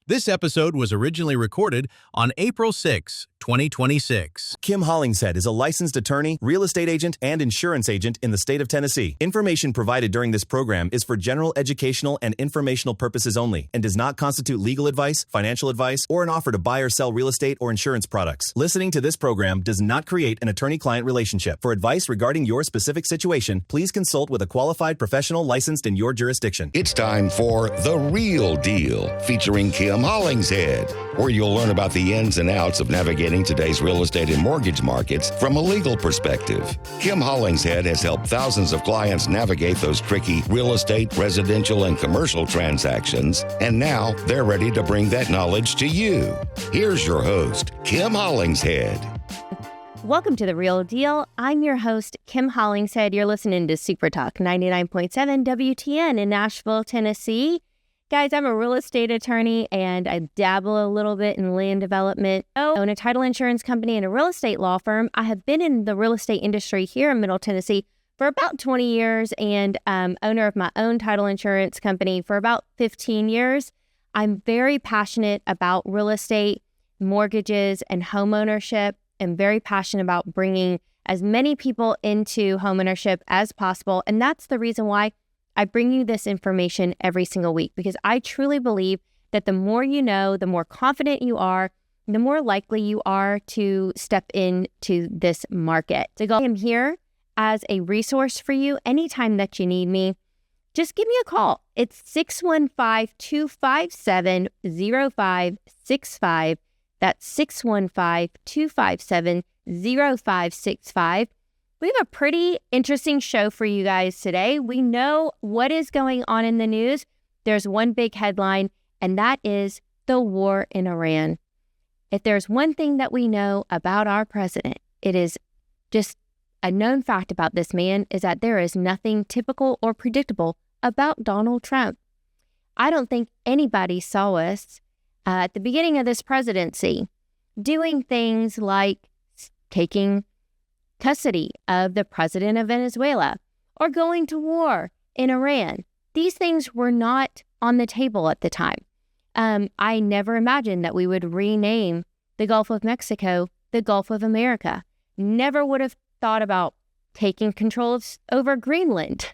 This episode was originally recorded on April 6, 2026. Kim Hollingshead is a licensed attorney, real estate agent, and insurance agent in the state of Tennessee. Information provided during this program is for general educational and informational purposes only and does not constitute legal advice, financial advice, or an offer to buy or sell real estate or insurance products. Listening to this program does not create an attorney-client relationship. For advice regarding your specific situation, please consult with a qualified professional licensed in your jurisdiction. It's time for The Real Deal, featuring Kim Hollingshead, where you'll learn about the ins and outs of navigating today's real estate and mortgage markets from a legal perspective. Kim Hollingshead has helped thousands of clients navigate those tricky real estate, residential, and commercial transactions, and now they're ready to bring that knowledge to you. Here's your host, Kim Hollingshead. Welcome to The Real Deal. I'm your host, Kim Hollingshead. You're listening to Super Talk 99.7 WTN in Nashville, Tennessee. Guys, I'm a real estate attorney and I dabble a little bit in land development. I own a title insurance company and a real estate law firm. I have been in the real estate industry here in Middle Tennessee for about 20 years and owner of my own title insurance company for about 15 years. I'm very passionate about real estate, mortgages, and home ownership. I'm very passionate about bringing as many people into home ownership as possible. And that's the reason why I bring you this information every single week, because I truly believe that the more you know, the more confident you are, the more likely you are to step into this market. So I am here as a resource for you anytime that you need me. Just give me a call. It's 615-257-0565. That's 615-257-0565. We have a pretty interesting show for you guys today. We know what is going on in the news. There's one big headline, and that is the war in Iran. If there's one thing that we know about our president, it is just a known fact about this man is that there is nothing typical or predictable about Donald Trump. I don't think anybody saw us at the beginning of this presidency doing things like taking custody of the president of Venezuela or going to war in Iran. These things were not on the table at the time. I never imagined that we would rename the Gulf of Mexico the Gulf of America. Never would have thought about taking control over Greenland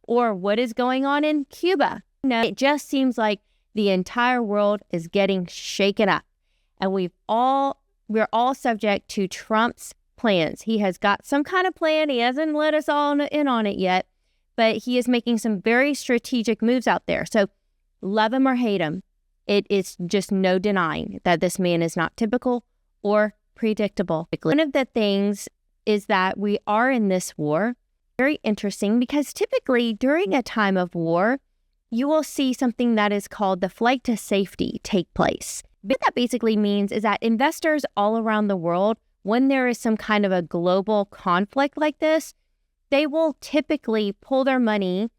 or what is going on in Cuba. No, it just seems like the entire world is getting shaken up, and we're all subject to Trump's plans. He has got some kind of plan. He hasn't let us all in on it yet, but he is making some very strategic moves out there. So love him or hate him, it is just no denying that this man is not typical or predictable. One of the things is that we are in this war. Very interesting, because typically during a time of war, you will see something that is called the flight to safety take place. What that basically means is that investors all around the world, when there is some kind of a global conflict like this, they will typically pull their money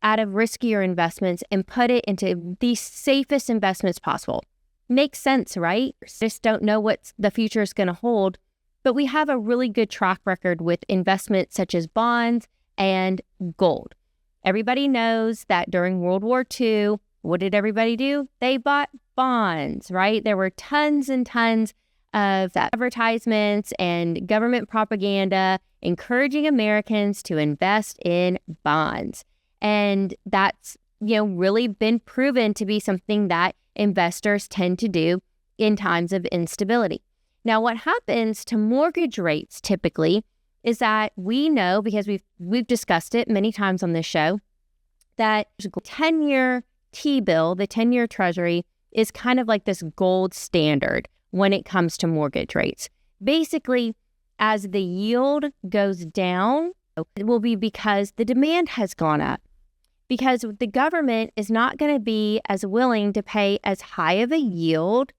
out of riskier investments and put it into the safest investments possible. Makes sense, right? Just don't know what the future is going to hold, but we have a really good track record with investments such as bonds and gold. Everybody knows that during World War II, what did everybody do? They bought bonds, right? There were tons and tons of advertisements and government propaganda encouraging Americans to invest in bonds. And that's, really been proven to be something that investors tend to do in times of instability. Now, what happens to mortgage rates typically is that we know, because we've discussed it many times on this show, that the 10-year T-bill, the 10-year Treasury, is kind of like this gold standard when it comes to mortgage rates. Basically, as the yield goes down, it will be because the demand has gone up. Because the government is not going to be as willing to pay as high of a yield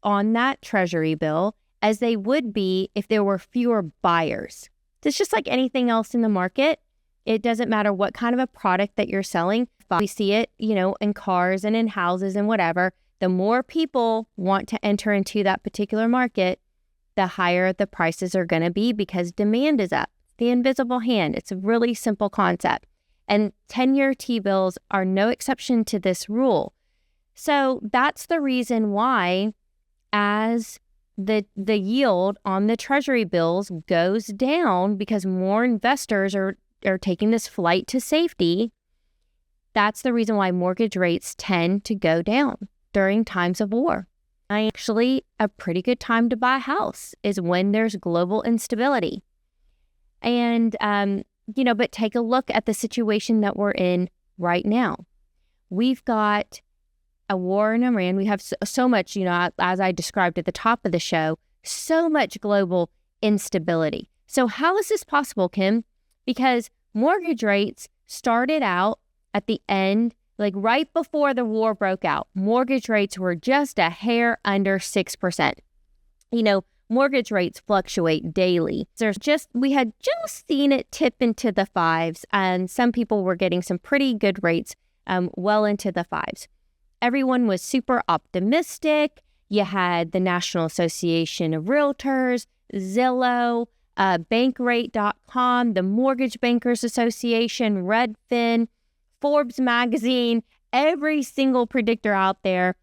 on that Treasury bill as they would be if there were fewer buyers. It's just like anything else in the market. It doesn't matter what kind of a product that you're selling. We see it, in cars and in houses and whatever. The more people want to enter into that particular market, the higher the prices are going to be because demand is up. The invisible hand. It's a really simple concept. And 10-year T-bills are no exception to this rule. So that's the reason why as the yield on the Treasury bills goes down, because more investors are taking this flight to safety, that's the reason why mortgage rates tend to go down during times of war. Actually, a pretty good time to buy a house is when there's global instability. And, but take a look at the situation that we're in right now. We've got a war in Iran. We have so much, as I described at the top of the show, so much global instability. So how is this possible, Kim? Because mortgage rates started out at the end, like right before the war broke out. Mortgage rates were just a hair under 6%. Mortgage rates fluctuate daily. We had just seen it tip into the fives, and some people were getting some pretty good rates well into the fives. Everyone was super optimistic. You had the National Association of Realtors, Zillow, Bankrate.com, the Mortgage Bankers Association, Redfin, Forbes magazine, every single predictor out there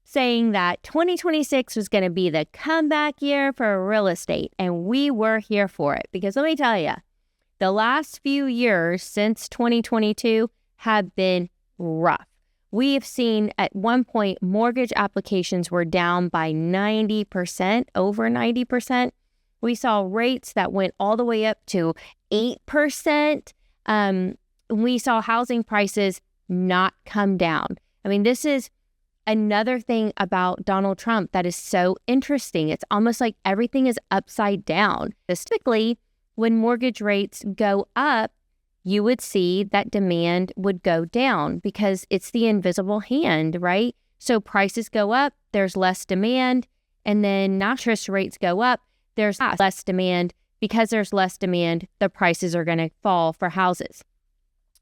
saying that 2026 was going to be the comeback year for real estate. And we were here for it, because let me tell you, the last few years since 2022 have been rough. We have seen at one point mortgage applications were down by 90%, over 90%. We saw rates that went all the way up to 8%. We saw housing prices not come down. I mean, this is another thing about Donald Trump that is so interesting. It's almost like everything is upside down. Typically, when mortgage rates go up, you would see that demand would go down because it's the invisible hand, right? So prices go up, there's less demand, and then interest rates go up, there's less demand. Because there's less demand, the prices are going to fall for houses.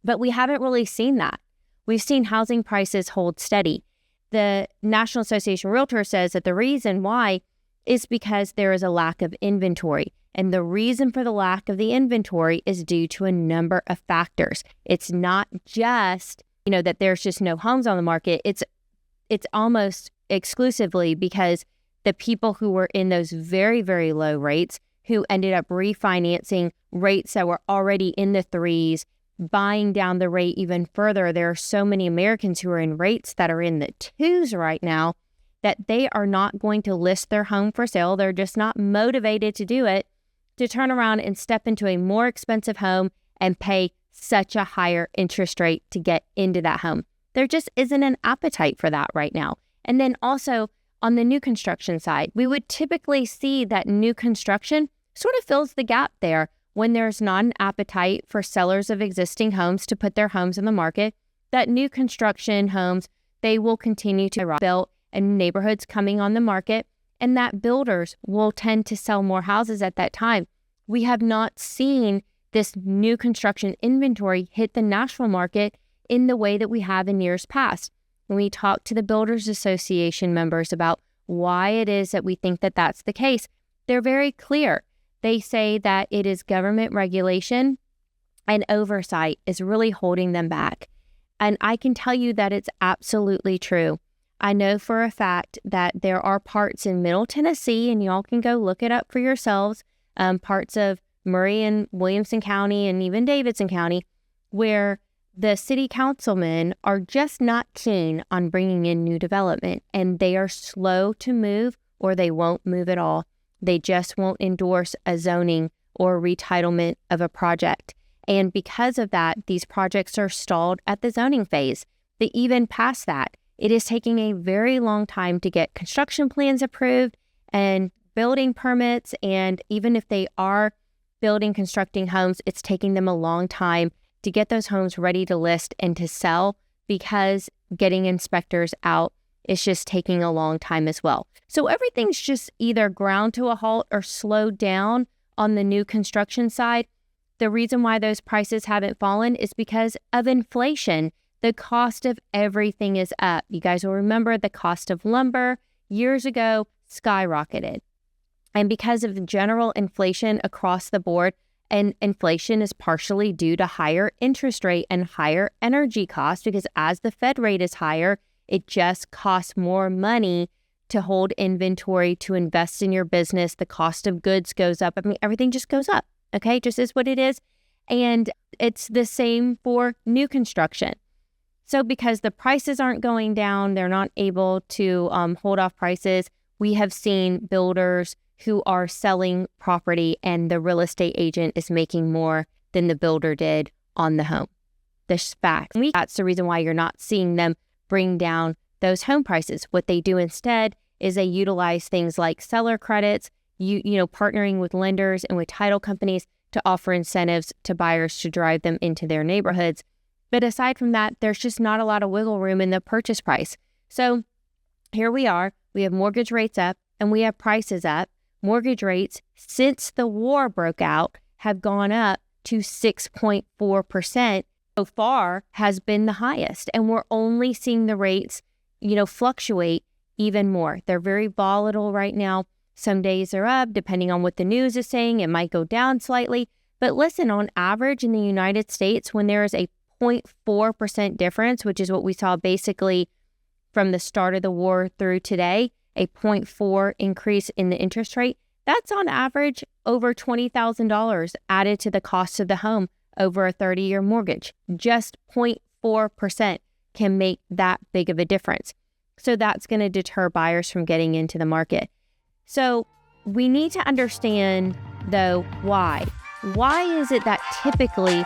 But we haven't really seen that. We've seen housing prices hold steady. The National Association of Realtors says that the reason why is because there is a lack of inventory. And the reason for the lack of the inventory is due to a number of factors. It's not just, that there's just no homes on the market. It's almost exclusively because the people who were in those very, very low rates, who ended up refinancing rates that were already in the threes, buying down the rate even further. There are so many Americans who are in rates that are in the twos right now that they are not going to list their home for sale. They're just not motivated to do it, to turn around and step into a more expensive home and pay such a higher interest rate to get into that home. There just isn't an appetite for that right now. And then also on the new construction side, we would typically see that new construction sort of fills the gap there when there's not an appetite for sellers of existing homes to put their homes in the market. That new construction homes, they will continue to be built and neighborhoods coming on the market, and that builders will tend to sell more houses at that time. We have not seen this new construction inventory hit the Nashville market in the way that we have in years past. When we talk to the Builders Association members about why it is that we think that that's the case, they're very clear. They say that it is government regulation and oversight is really holding them back. And I can tell you that it's absolutely true. I know for a fact that there are parts in Middle Tennessee, and y'all can go look it up for yourselves, parts of Murray and Williamson County and even Davidson County, where the city councilmen are just not keen on bringing in new development, and they are slow to move, or they won't move at all. They just won't endorse a zoning or retitlement of a project. And because of that, these projects are stalled at the zoning phase. They even past that. It is taking a very long time to get construction plans approved and building permits. And even if they are constructing homes, it's taking them a long time to get those homes ready to list and to sell, because getting inspectors out is just taking a long time as well. So everything's just either ground to a halt or slowed down on the new construction side. The reason why those prices haven't fallen is because of inflation. The cost of everything is up. You guys will remember the cost of lumber years ago skyrocketed. And because of the general inflation across the board, and inflation is partially due to higher interest rate and higher energy costs, because as the Fed rate is higher, It just costs more money to hold inventory, to invest in your business. The cost of goods goes up. I mean, everything just goes up. Okay, just is what it is. And it's the same for new construction. So because the prices aren't going down, they're not able to hold off prices. We have seen builders who are selling property and the real estate agent is making more than the builder did on the home. This fact. That's the reason why you're not seeing them bring down those home prices. What they do instead is they utilize things like seller credits, partnering with lenders and with title companies to offer incentives to buyers to drive them into their neighborhoods. But aside from that, there's just not a lot of wiggle room in the purchase price. So here we are, we have mortgage rates up and we have prices up. Mortgage rates, since the war broke out, have gone up to 6.4%. So far has been the highest. And we're only seeing the rates, fluctuate even more. They're very volatile right now. Some days are up, depending on what the news is saying. It might go down slightly. But listen, on average in the United States, when there is a 0.4% difference, which is what we saw basically from the start of the war through today, a 0.4 increase in the interest rate, that's on average over $20,000 added to the cost of the home over a 30-year mortgage. Just 0.4% can make that big of a difference. So that's going to deter buyers from getting into the market. So we need to understand, though, why. Why is it that typically